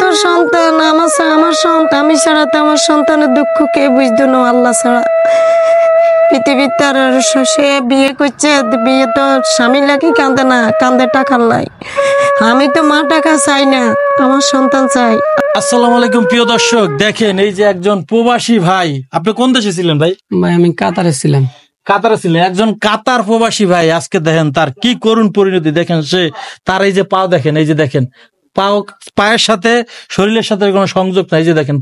তো সন্তান, আমার সন্তান, আমি ছাড়া তো আমার সন্তানের দুঃখ কে বুঝতো না, আল্লাহ ছাড়া। পৃথিবীতে আর সে বিয়ে করছে, বিয়ে তো স্বামী লাগি কান্দে না, কান্দে টাকার লাই। আমি তো মা টাকা চাই না, আমার সন্তান চাই। আসসালামু আলাইকুম প্রিয় দর্শক, দেখেন এই যে একজন প্রবাসী ভাই। আপনি কোন দেশে ছিলেন ভাই? ভাই আমি কাতারে ছিলাম। কাতারে ছিলেন, একজন কাতার প্রবাসী ভাই। আজকে দেখেন তার কি করুণ পরিণতি। দেখেন সে তার এই যে পাও, দেখেন এই যে দেখেন পায়ের সাথে শরীরের সাথে কোনো সংযোগ নাই। যে দেখেন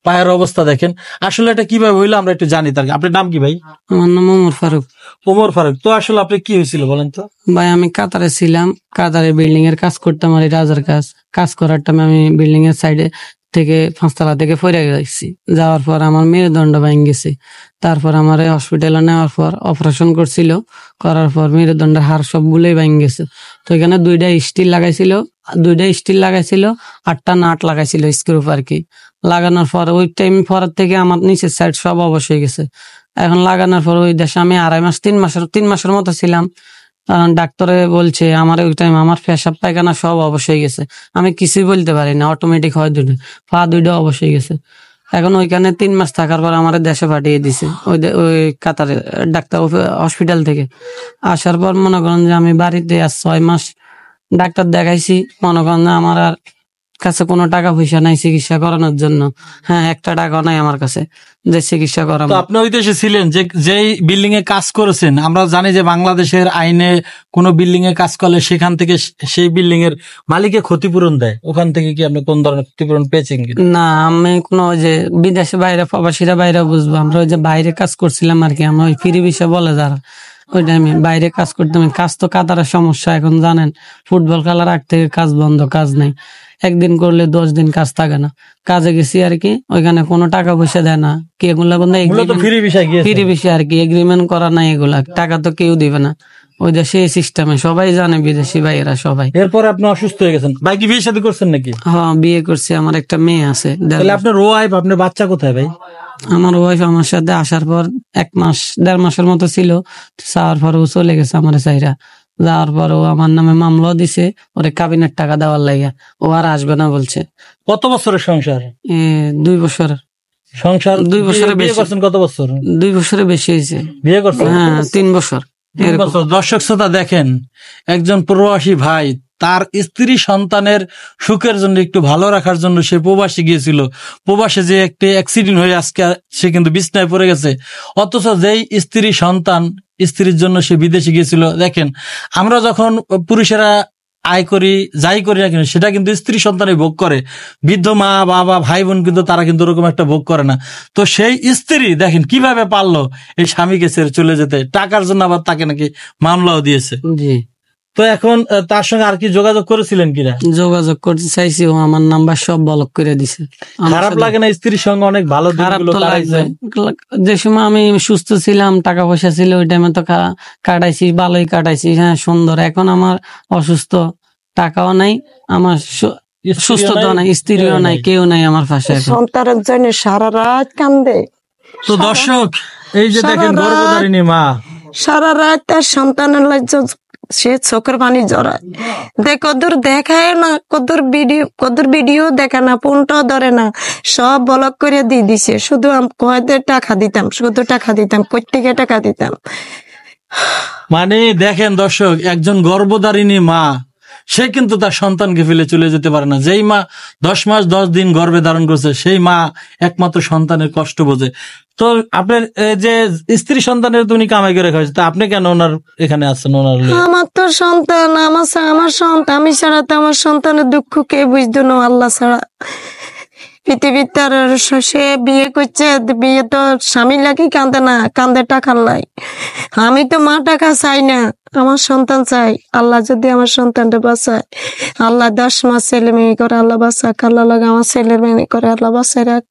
পায়ের অবস্থা দেখেন। আসলে এটা কিভাবে হইলো আমরা একটু জানি। তার আপনার নাম কি ভাই? আমার নাম ওমর ফারুক। ওমর ফারুক, তো আসলে আপনি কি হয়েছিল বলেন তো? ভাই আমি কাতারে ছিলাম, কাতারে বিল্ডিং এর কাজ করতাম, আর রাজার কাজ করার টাইমে আমি বিল্ডিং এর সাইডে থেকে 5 তলা থেকে পড়ে গেছি। যাওয়ার পর আমার মেরুদণ্ড ভেঙে গেছে। তারপর আমার হসপিটালে নেওয়ার পর অপারেশন করার পর মেরুদণ্ডের হাড় সবগুলোই ভেঙে গেছে। তো এখানে 2টা স্টিল লাগাইছিল, 8টা নাট লাগাইছিল স্ক্রু আর কি। লাগানোর পর ওই টাইম পরের থেকে আমার নিচের সাইড সব অবশ হয়ে গেছে। এখন লাগানোর পর ওই দেশে আমি 3 মাসের মতো ছিলাম। ডাক্তারে বলছে আমার ওই টাইম আমার পেশাব পায়খানা সব অবশ হয়ে গেছে। আমি কিছুই বলতে পারি না, অটোমেটিক হয় পা 2টা অবশ হয়ে গেছে। এখন ওইখানে 3 মাস থাকার পর আমার দেশে পাঠিয়ে দিছে ওই কাতারে ডাক্তার হসপিটাল থেকে। আসার পর মনে করেন যে আমি বাড়িতে 6 মাস ডাক্তার দেখাইছি। মনে করেন যে আমার আর কাছে কোনো টাকা পয়সা নাই চিকিৎসা করানোর জন্য। হ্যাঁ, একটা টাকা নাই আমার কাছে যে চিকিৎসা করাবো। আপনি ওই দেশে ছিলেন, যেই বিল্ডিং এ কাজ করেছেন, আমরা জানি যে বাংলাদেশের আইনে কোনো বিল্ডিং এ কাজ করলে সেখান থেকে সেই বিল্ডিং এর মালিকে ক্ষতিপূরণ দেয়। ওখান থেকে কি আপনি কোন ধরনের ক্ষতিপূরণ পেয়েছেন? না, আমি কোনো যে বিদেশে বাইরে প্রবাসীরা বাইরে বুঝবো, আমরা ওই যে বাইরে কাজ করছিলাম আর কি। আমরা ওই ফ্রি বিষয় বলে যারা, ওই টাইমে বাইরে কাজ করতাম। কাজ তো কাতারের সমস্যা এখন জানেন, ফুটবল খেলার আগ থেকে কাজ বন্ধ, কাজ নেই। একদিন করলে 10 দিন কাজ থাকে না। কাজে গেছি আর কি, ওইখানে কোনো টাকা পয়সা দেয় না কি, এগুলা ফ্রি বিষয় আর কি, এগ্রিমেন্ট করা নাই এগুলা, টাকা তো কেউ দিবে না ওই দেশে। এই সিস্টেমে সবাই জানে, বিদেশি ভাইয়েরা সবাই। এরপর আপনি অসুস্থ হয়ে গেছেন ভাই, কি বিয়ে শাদী করছেন নাকি? হ্যাঁ, বিয়ে করছি, আমার একটা মেয়ে আছে। তাহলে আপনার ওয়াইফ, আপনার বাচ্চা কোথায় ভাই? আমার ওয়াইফ আমার সাথে আসার পর 1 মাসের মতো ছিল। যাওয়ার পর ও চলে গেছে আমার চাইরা। যাওয়ার পর ও আমার নামে মামলা দিছে, ওরে কাবিনের টাকা দেওয়ার লাগিয়া। ও আর আসবে না বলছে। কত বছরের সংসার? 2 বছর সংসার। 2 বছরের বেশি। কত বছর? 2 বছরের বেশি হয়েছে বিয়ে করছেন? হ্যাঁ, 3 বছর। দর্শক শ্রোতা দেখেন, একজন প্রবাসী ভাই তার স্ত্রী সন্তানের সুখের জন্য, একটু ভালো রাখার জন্য সে প্রবাসী গিয়েছিল। প্রবাসে যে একটি অ্যাক্সিডেন্ট হয়ে আজকে সে কিন্তু বিছনায় পড়ে গেছে। অথচ যেই স্ত্রীর জন্য সে বিদেশে গিয়েছিল। দেখেন, আমরা যখন পুরুষেরা আয় করি, যাই করি না কেন, সেটা কিন্তু স্ত্রী সন্তানই ভোগ করে। বৃদ্ধ মা বাবা ভাই বোন কিন্তু তারা কিন্তু ওরকম একটা ভোগ করে না। তো সেই স্ত্রী দেখেন কিভাবে পারলো এই স্বামীকে ছেড়ে চলে যেতে, টাকার জন্য আবার তাকে নাকি মামলাও দিয়েছে। জি। তো এখন তার সঙ্গে আর কি যোগাযোগ করেছিলেন কিনা? যোগাযোগ করতে চাইছি, ও আমার নাম্বার সব ব্লক করে দিছে। খারাপ লাগে না? স্ত্রীর সঙ্গে অনেক ভালো দিনগুলো কাটাইছেন। যে সময় আমি সুস্থ ছিলাম, টাকা পয়সা ছিল, ওই টাইমে তো কাটাইছি, ভালোই কাটাইছি। হ্যাঁ, সুন্দর। এখন আমার অসুস্থ, টাকাও নাই, আমার সুস্থতা নাই, স্ত্রীও নাই, কেউ নাই আমার পাশে। সন্তানের জন্য সারা রাত কান্দে। তো দর্শক, এই যে দেখেন গর্ভধারিণী মা সারা রাত তার সন্তানের সে চোখের পানি জড়ায়। কদর দেখায় না, কদর ভিডিও দেখে না, ফোনটাও ধরে না, সব ব্লক করে দিয়ে দিছে। শুধু টাকা দিতাম, প্রত্যেকে টাকা দিতাম। মানে দেখেন দর্শক, একজন গর্ভধারিণী মা, সে কিন্তু তার সন্তানকে ফেলে চলে যেতে পারে না। যেই মা 10 মাস 10 দিন গর্ভে ধারণ করছে, সেই মা একমাত্র সন্তানের কষ্ট বোঝে। তো আপনার যে স্ত্রী সন্তানের তো উনি কামাই করে খাওয়াছে, তা আপনি কেন ওনার এখানে আসছেন? আমার তো সন্তান, আমার সন্তান, আমি ছাড়া তো আমার সন্তানের দুঃখ কে বুঝতো না, আল্লাহ ছাড়া। পৃথিবীতে আর সে বিয়ে করছে, বিয়ে তো স্বামী লাগি কান্দে না, কান্দে টাকার লাই। আমি তো মা টাকা চাই না, আমার সন্তান চাই। আল্লাহ যদি আমার সন্তানটা বাঁচায়, আল্লাহ 10 মাস ছেলে মেয়ে করে আল্লাহ বাঁচাক, আল্লাহ লাগে আমার ছেলে মেয়ে করে আল্লাহ বাঁচায় রাখ।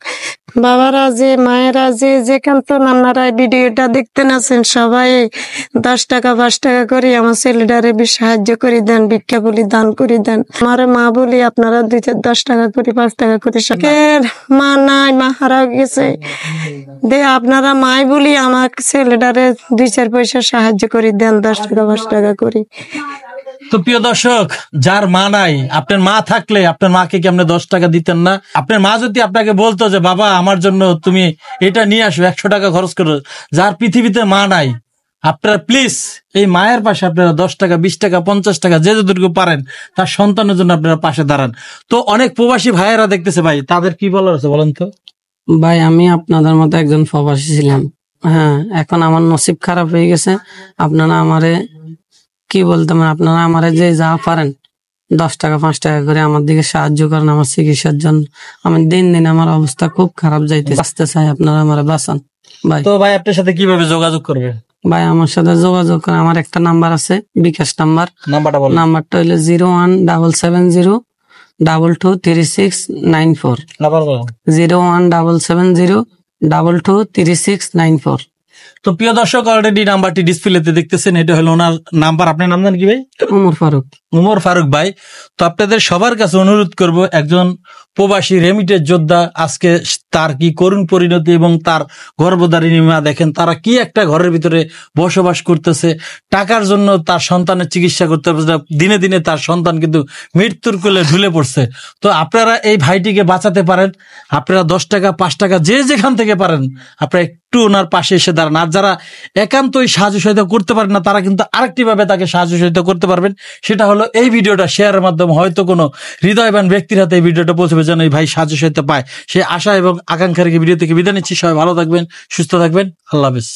বাবারা যে, মায়েরা যে, যেখান তো আপনারা ভিডিওটা দেখতে আছেন, সবাই 10 টাকা 5 টাকা করে আমার ছেলেটারে সাহায্য করে দেন, ভিক্ষা বলি দান করে দেন। আমার মা বলি আপনারা 10 টাকা করে 5 টাকা করে। মা নাই, মা হারা গেছে, আপনারা মাই বলি আমার ছেলেটারে 2-4 পয়সা সাহায্য করে দেন, 10 টাকা 5 টাকা করে। তো প্রিয় দর্শক, যার মা নাই, আপনার মা থাকলে আপনার মাকে কি আপনি 10 টাকা দিতেন না? আপনার মা যদি আপনাকে বলতো যে বাবা আমার জন্য তুমি এটা নিয়ে আসো, 100 টাকা খরচ করো, যার পৃথিবীতে মা নাই, আপনারা প্লিজ এই মায়ের পাশে আপনারা 10 টাকা, 20 টাকা, 50 টাকা যে যতটুকু পারেন তার সন্তানের জন্য আপনারা পাশে দাঁড়ান। তো অনেক প্রবাসী ভাইয়েরা দেখতেছে ভাই, তাদের কি বলার আছে বলেন তো? ভাই আমি আপনাদের মতো একজন প্রবাসী ছিলাম, হ্যাঁ, এখন আমার নসিব খারাপ হয়ে গেছে। আপনারা আমারে কি বলতে পারেন, আপনারা আমারে যে যা পারেন 10 টাকা 5 টাকা করে আমার দিকে সাহায্য করেন আমার চিকিৎসার জন্য। আমি দিন দিন আমার অবস্থা খুব খারাপ যাইতে বাঁচতে চাই, আপনারা আমারে বাঁচান ভাই। তো ভাই আপনার সাথে কিভাবে যোগাযোগ করবে? ভাই আমার সাথে যোগাযোগ করে, আমার একটা নাম্বার আছে, বিকাশ নাম্বার। নাম্বারটা বলেন। নাম্বারটা হলো 01770223694। নাম্বার বলেন। 01770223694। তো প্রিয় দর্শক, অলরেডি নাম্বারটি ডিসপ্লেতে দেখতেছেন, এটা হলো ওনার নাম্বার। আপনার নাম জানেন কি ভাই? উমর ফারুক। উমর ফারুক ভাই। তো আপনাদের সবার কাছে অনুরোধ করব, একজন প্রবাসী রেমিটের যোদ্ধা, আজকে তার কি করুণ পরিণতি এবং তার গর্ভধারিণী মা দেখেন, তারা কি একটা ঘরের ভিতরে বসবাস করতেছে, টাকার জন্য তার সন্তানের চিকিৎসা করতে পারছে না। দিনে দিনে তার সন্তান কিন্তু মৃত্যুর কোলে ঢুলে পড়ছে। তো আপনারা এই ভাইটিকে বাঁচাতে পারেন, আপনারা 10 টাকা 5 টাকা যে যেখান থেকে পারেন আপনারা একটু ওনার পাশে এসে দাঁড়ান। আর যারা একান্তই সাহায্য সহায়তা করতে পারেন না, তারা কিন্তু আরেকটি ভাবে তাকে সাহায্য সহায়তা করতে পারবেন। সেটা হলো এই ভিডিওটা শেয়ারের মাধ্যমে হয়তো কোনো হৃদয়বান ব্যক্তির হাতে এই ভিডিওটা পৌঁছবে, যেন এই ভাই সাহায্য সহায়তা পায়। সেই আশা এবং আকাঙ্ক্ষা রেখে ভিডিও থেকে বিদায় নিচ্ছি। সবাই ভালো থাকবেন, সুস্থ থাকবেন, আল্লাহ হাফেজ।